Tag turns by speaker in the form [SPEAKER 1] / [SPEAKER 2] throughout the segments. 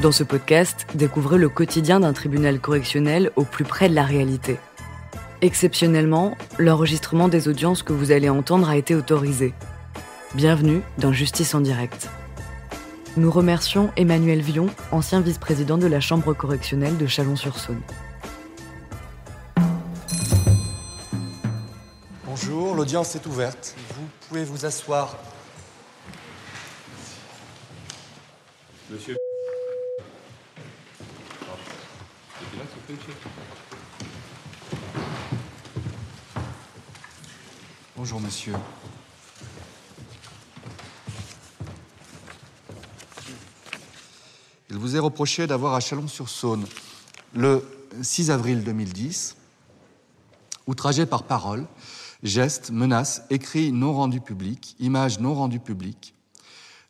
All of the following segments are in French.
[SPEAKER 1] Dans ce podcast, découvrez le quotidien d'un tribunal correctionnel au plus près de la réalité. Exceptionnellement, l'enregistrement des audiences que vous allez entendre a été autorisé. Bienvenue dans Justice en direct. Nous remercions Emmanuel Vion, ancien vice-président de la Chambre correctionnelle de Chalon-sur-Saône.
[SPEAKER 2] Bonjour, l'audience est ouverte. Vous pouvez vous asseoir.
[SPEAKER 3] Monsieur.
[SPEAKER 2] Bonjour, monsieur. Il vous est reproché d'avoir à Chalon-sur-Saône, le 6 avril 2010, outragé par parole, gestes, menaces, écrits non rendus publics, images non rendues publiques,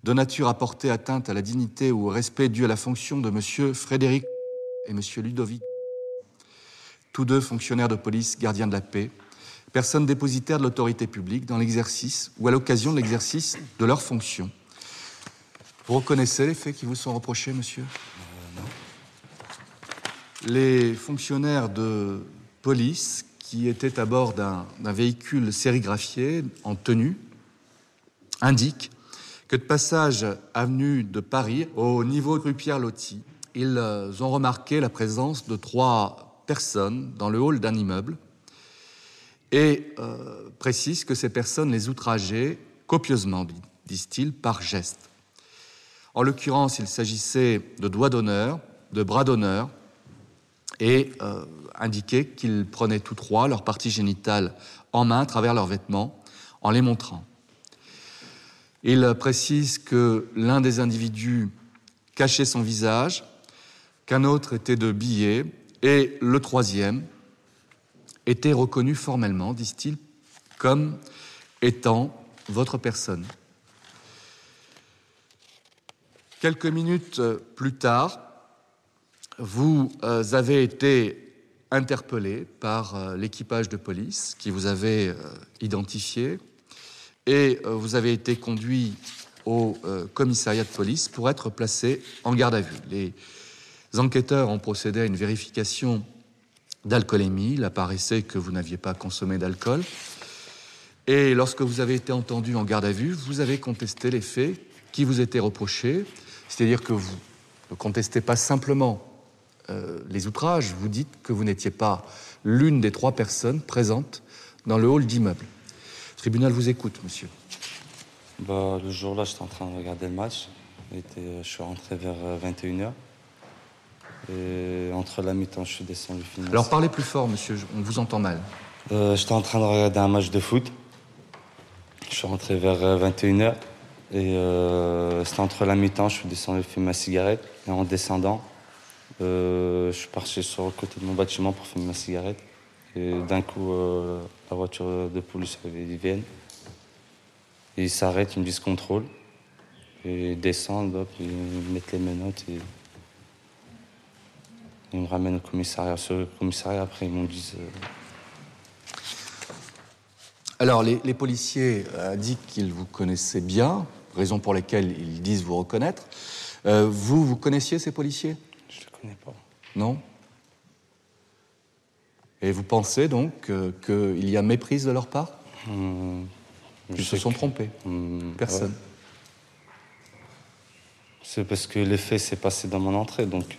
[SPEAKER 2] de nature à porter atteinte à la dignité ou au respect dû à la fonction de M. Frédéric et M. Ludovic, tous deux fonctionnaires de police, gardiens de la paix, personnes dépositaires de l'autorité publique dans l'exercice ou à l'occasion de l'exercice de leurs fonctions. Vous reconnaissez les faits qui vous sont reprochés, monsieur ? Non. Les fonctionnaires de police qui étaient à bord d'un véhicule sérigraphié en tenue indiquent que de passage avenue de Paris, au niveau de rue Pierre-Loti, ils ont remarqué la présence de 3 personnes dans le hall d'un immeuble et précisent que ces personnes les outrageaient copieusement, disent-ils, par gestes. En l'occurrence, il s'agissait de doigts d'honneur, de bras d'honneur, et indiquaient qu'ils prenaient tous 3 leurs parties génitales en main à travers leurs vêtements en les montrant. Il précise que l'un des individus cachait son visage, qu'un autre était de billets, et le 3e était reconnu formellement, disent-ils, comme étant votre personne. Quelques minutes plus tard, vous avez été interpellé par l'équipage de police qui vous avait identifié, et vous avez été conduit au commissariat de police pour être placé en garde à vue. Les enquêteurs ont procédé à une vérification d'alcoolémie. Il apparaissait que vous n'aviez pas consommé d'alcool. Et lorsque vous avez été entendu en garde à vue, vous avez contesté les faits qui vous étaient reprochés. C'est-à-dire que vous ne contestez pas simplement les outrages, vous dites que vous n'étiez pas l'une des 3 personnes présentes dans le hall d'immeuble. Le tribunal vous écoute, monsieur.
[SPEAKER 4] Le jour-là, j'étais en train de regarder le match. Je suis rentré vers 21h. Et entre la mi-temps, je suis descendu finir.
[SPEAKER 2] Alors parlez plus fort, monsieur, on vous entend mal.
[SPEAKER 4] J'étais en train de regarder un match de foot. Je suis rentré vers 21h. Et c'était entre la mi-temps, je suis descendu fumer ma cigarette. Et en descendant, je suis parti sur le côté de mon bâtiment pour fumer ma cigarette. Et d'un coup, la voiture de police, ils viennent. Et ils s'arrêtent, ils me disent contrôle. Et ils descendent, hop, ils me mettent les menottes et ils me ramènent au commissariat. Sur le commissariat, après, ils m'ont dit...
[SPEAKER 2] Alors, les policiers indiquent qu'ils vous connaissaient bien, raison pour laquelle ils disent vous reconnaître. Vous connaissiez ces policiers ?
[SPEAKER 4] Je ne les connais pas.
[SPEAKER 2] Non ? Et vous pensez donc qu'il y a méprise de leur part ? Ils se sont trompés. Personne.
[SPEAKER 4] Ouais. C'est parce que les faits s'est passé dans mon entrée, donc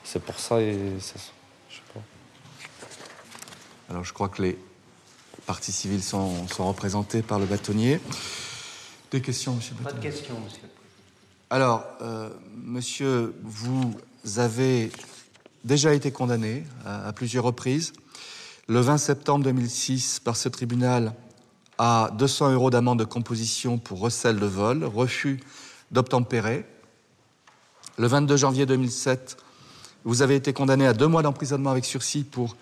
[SPEAKER 4] c'est pour ça et ça, je sais pas.
[SPEAKER 2] Alors je crois que les parties civiles sont représentées par le bâtonnier. Des questions, monsieur le bâtonnier ?
[SPEAKER 5] Pas de questions, monsieur.
[SPEAKER 2] Alors, monsieur, vous avez déjà été condamné à plusieurs reprises. Le 20 septembre 2006, par ce tribunal, à 200 € d'amende de composition pour recel de vol, refus d'obtempérer. Le 22 janvier 2007, vous avez été condamné à 2 mois d'emprisonnement avec sursis pour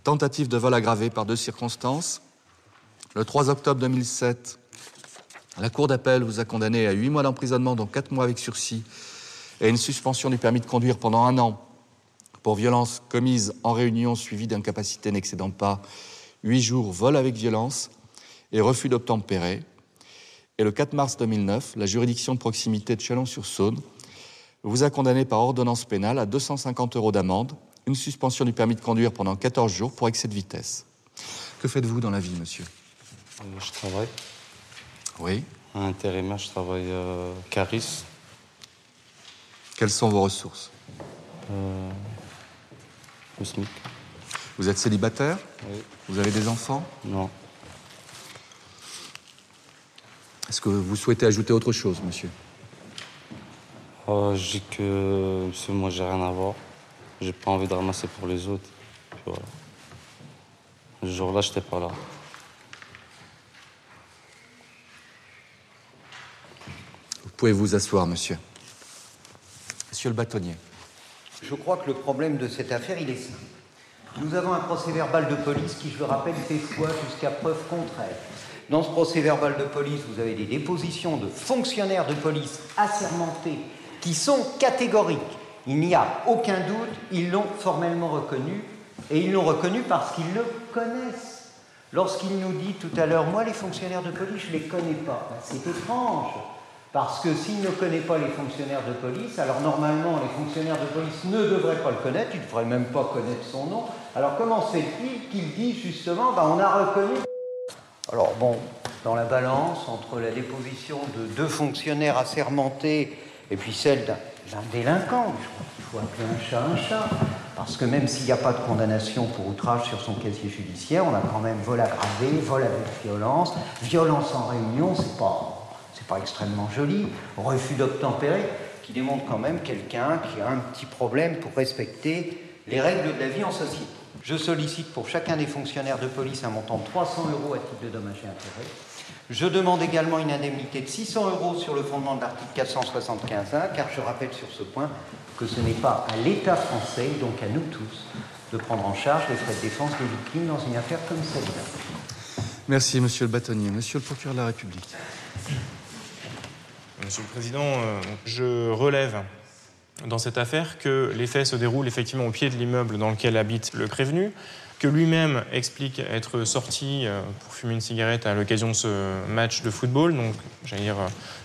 [SPEAKER 2] tentative de vol aggravé par 2 circonstances. Le 3 octobre 2007, la Cour d'appel vous a condamné à 8 mois d'emprisonnement, dont 4 mois avec sursis, et une suspension du permis de conduire pendant 1 an pour violence commise en réunion suivie d'incapacité n'excédant pas 8 jours, vol avec violence et refus d'obtempérer. Et le 4 mars 2009, la juridiction de proximité de Chalon-sur-Saône vous a condamné par ordonnance pénale à 250 € d'amende, une suspension du permis de conduire pendant 14 jours pour excès de vitesse. Que faites-vous dans la vie, monsieur?
[SPEAKER 4] Je travaille.
[SPEAKER 2] Oui.
[SPEAKER 4] À intérimaire, je travaille Caris.
[SPEAKER 2] Quelles sont vos ressources?
[SPEAKER 4] Le SMIC.
[SPEAKER 2] Vous êtes célibataire?
[SPEAKER 4] Oui.
[SPEAKER 2] Vous avez des enfants?
[SPEAKER 4] Non.
[SPEAKER 2] Est-ce que vous souhaitez ajouter autre chose, monsieur?
[SPEAKER 4] Je dis que moi, j'ai rien à voir. J'ai pas envie de ramasser pour les autres. Puis voilà. Ce jour-là, j'étais pas là.
[SPEAKER 2] Vous pouvez vous asseoir, monsieur. Monsieur le bâtonnier.
[SPEAKER 5] Je crois que le problème de cette affaire, il est simple. Nous avons un procès-verbal de police qui, je le rappelle, fait foi jusqu'à preuve contraire. Dans ce procès-verbal de police, vous avez des dépositions de fonctionnaires de police assermentés qui sont catégoriques. Il n'y a aucun doute, ils l'ont formellement reconnu, et ils l'ont reconnu parce qu'ils le connaissent. Lorsqu'il nous dit tout à l'heure, moi les fonctionnaires de police, je ne les connais pas, ben, c'est étrange, parce que s'il ne connaît pas les fonctionnaires de police, alors normalement les fonctionnaires de police ne devraient pas le connaître, ils ne devraient même pas connaître son nom, alors comment se fait-il qu'il dit justement, ben, on a reconnu... Alors bon, dans la balance, entre la déposition de 2 fonctionnaires assermentés et puis celle d'un délinquant, je crois qu'il faut appeler un chat, parce que même s'il n'y a pas de condamnation pour outrage sur son casier judiciaire, on a quand même vol aggravé, vol avec violence, violence en réunion, c'est pas extrêmement joli, refus d'obtempérer, qui démontre quand même quelqu'un qui a un petit problème pour respecter les règles de la vie en société. Je sollicite pour chacun des fonctionnaires de police un montant de 300 € à titre de dommages et intérêts. Je demande également une indemnité de 600 € sur le fondement de l'article 475-1, car je rappelle sur ce point que ce n'est pas à l'État français, donc à nous tous, de prendre en charge les frais de défense des victimes dans une affaire comme celle-là.
[SPEAKER 2] Merci, monsieur le bâtonnier. Monsieur le procureur de la République.
[SPEAKER 3] Monsieur le Président, je relève dans cette affaire que les faits se déroulent effectivement au pied de l'immeuble dans lequel habite le prévenu, que lui-même explique être sorti pour fumer une cigarette à l'occasion de ce match de football. Donc, j'allais dire,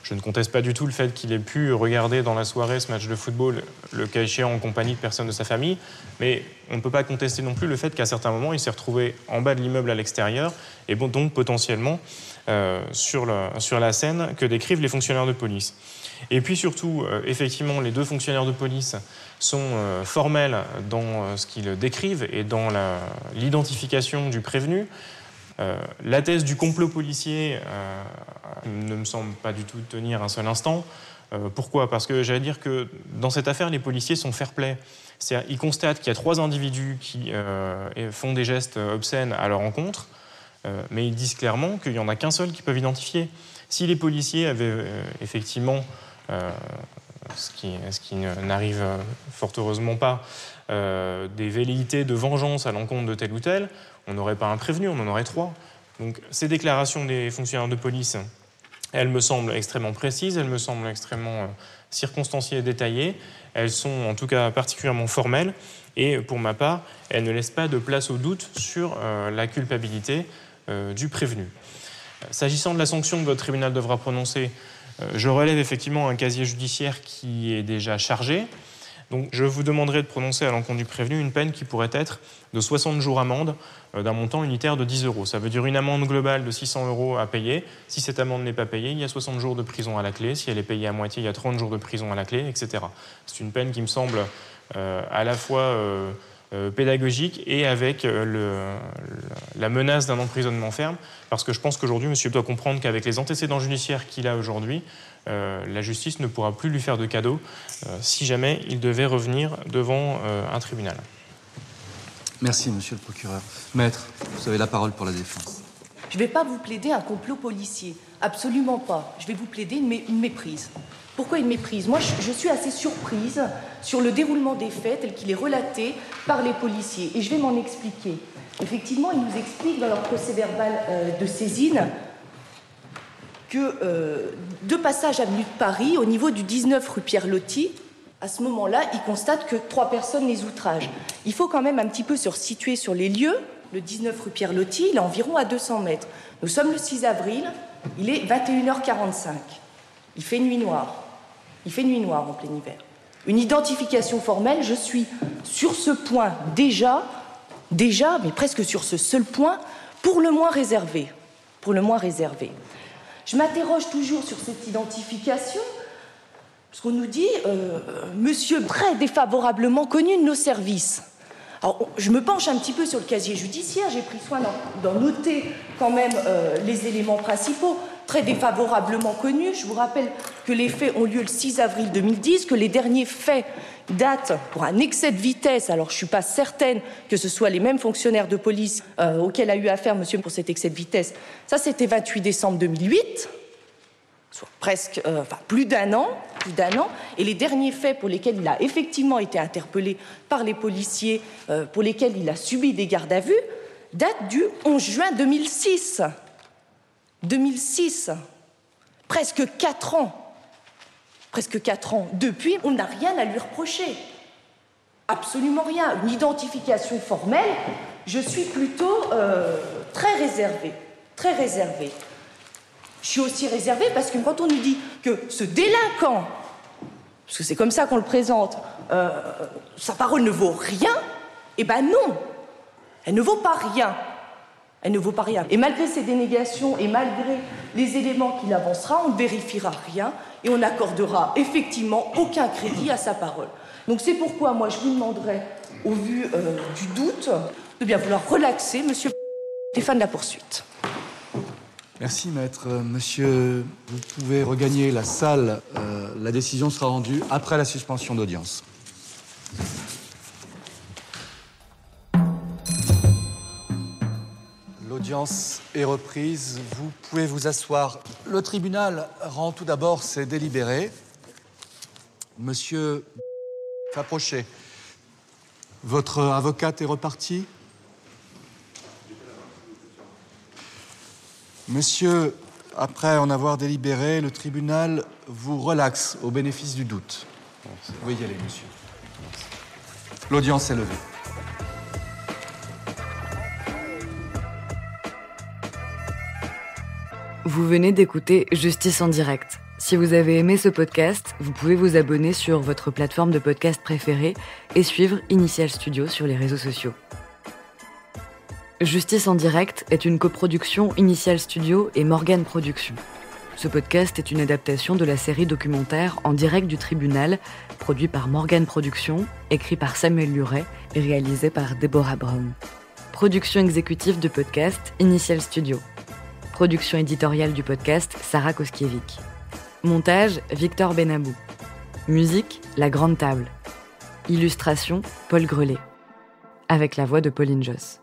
[SPEAKER 3] je ne conteste pas du tout le fait qu'il ait pu regarder dans la soirée ce match de football, le cas échéant en compagnie de personnes de sa famille. Mais on ne peut pas contester non plus le fait qu'à certains moments, il s'est retrouvé en bas de l'immeuble à l'extérieur et bon, donc potentiellement sur la scène que décrivent les fonctionnaires de police. Et puis surtout, effectivement, les 2 fonctionnaires de police sont formels dans ce qu'ils décrivent et dans l'identification du prévenu. La thèse du complot policier ne me semble pas du tout tenir un seul instant. Pourquoi? Parce que j'allais dire que dans cette affaire, les policiers sont fair-play. C'est-à-dire, ils constatent qu'il y a 3 individus qui font des gestes obscènes à leur encontre, mais ils disent clairement qu'il n'y en a qu'un seul qu'ils peuvent identifier. Si les policiers avaient effectivement, ce qui n'arrive fort heureusement pas, des velléités de vengeance à l'encontre de tel ou tel, on n'aurait pas un prévenu, on en aurait 3. Donc ces déclarations des fonctionnaires de police, elles me semblent extrêmement précises, elles me semblent extrêmement circonstanciées et détaillées, elles sont en tout cas particulièrement formelles, et pour ma part, elles ne laissent pas de place au doute sur la culpabilité du prévenu. S'agissant de la sanction que votre tribunal devra prononcer, je relève effectivement un casier judiciaire qui est déjà chargé. Donc je vous demanderai de prononcer à l'encontre du prévenu une peine qui pourrait être de 60 jours amende d'un montant unitaire de 10 €. Ça veut dire une amende globale de 600 € à payer. Si cette amende n'est pas payée, il y a 60 jours de prison à la clé. Si elle est payée à moitié, il y a 30 jours de prison à la clé, etc. C'est une peine qui me semble à la fois pédagogique et avec la menace d'un emprisonnement ferme, parce que je pense qu'aujourd'hui, monsieur doit comprendre qu'avec les antécédents judiciaires qu'il a aujourd'hui, la justice ne pourra plus lui faire de cadeau si jamais il devait revenir devant un tribunal.
[SPEAKER 2] Merci, monsieur le procureur. Maître, vous avez la parole pour la défense.
[SPEAKER 6] Je ne vais pas vous plaider un complot policier, absolument pas. Je vais vous plaider une méprise. Pourquoi une méprise? Moi, je suis assez surprise sur le déroulement des faits tel qu'il est relaté par les policiers. Et je vais m'en expliquer. Effectivement, ils nous expliquent dans leur procès-verbal de saisine que de passage avenue de Paris, au niveau du 19 rue Pierre-Loti, à ce moment-là, ils constatent que 3 personnes les outragent. Il faut quand même un petit peu se resituer sur les lieux. Le 19 rue Pierre-Loti, il est environ à 200 mètres. Nous sommes le 6 avril, il est 21h45. Il fait nuit noire. Il fait nuit noire en plein hiver. Une identification formelle, je suis sur ce point déjà, mais presque sur ce seul point, pour le moins réservé. Je m'interroge toujours sur cette identification, parce qu'on nous dit monsieur très défavorablement connu de nos services. Alors, je me penche un petit peu sur le casier judiciaire, j'ai pris soin d'en noter quand même les éléments principaux. Très défavorablement connu. Je vous rappelle que les faits ont lieu le 6 avril 2010, que les derniers faits datent pour un excès de vitesse. Alors, je ne suis pas certaine que ce soit les mêmes fonctionnaires de police auxquels a eu affaire monsieur pour cet excès de vitesse. Ça, c'était 28 décembre 2008, soit presque, plus d'un an. Et les derniers faits pour lesquels il a effectivement été interpellé par les policiers, pour lesquels il a subi des gardes à vue, datent du 11 juin 2006. 2006, presque 4 ans. Depuis, on n'a rien à lui reprocher. Absolument rien. Une identification formelle, je suis plutôt très réservée. Je suis aussi réservée parce que quand on nous dit que ce délinquant, parce que c'est comme ça qu'on le présente, sa parole ne vaut rien, eh ben non, elle ne vaut pas rien. Et malgré ces dénégations et malgré les éléments qu'il avancera, on ne vérifiera rien et on n'accordera effectivement aucun crédit à sa parole. Donc c'est pourquoi moi je vous demanderai, au vu du doute, de bien vouloir relaxer monsieur Stéphane de la poursuite.
[SPEAKER 2] Merci maître. Monsieur, vous pouvez regagner la salle. La décision sera rendue après la suspension d'audience. L'audience est reprise. Vous pouvez vous asseoir. Le tribunal rend tout d'abord ses délibérés. Monsieur, approchez. Votre avocate est repartie. Monsieur, après en avoir délibéré, le tribunal vous relaxe au bénéfice du doute. Vous pouvez y aller, monsieur. L'audience est levée.
[SPEAKER 1] Vous venez d'écouter Justice en direct. Si vous avez aimé ce podcast, vous pouvez vous abonner sur votre plateforme de podcast préférée et suivre Initial Studio sur les réseaux sociaux. Justice en direct est une coproduction Initial Studio et Morgane Productions. Ce podcast est une adaptation de la série documentaire En direct du tribunal, produit par Morgane Productions, écrit par Samuel Luret et réalisé par Deborah Brown. Production exécutive du podcast Initial Studio. Production éditoriale du podcast Sarah Koskiewicz. Montage Victor Benabou. Musique La Grande Table. Illustration Paul Grelet. Avec la voix de Pauline Josse.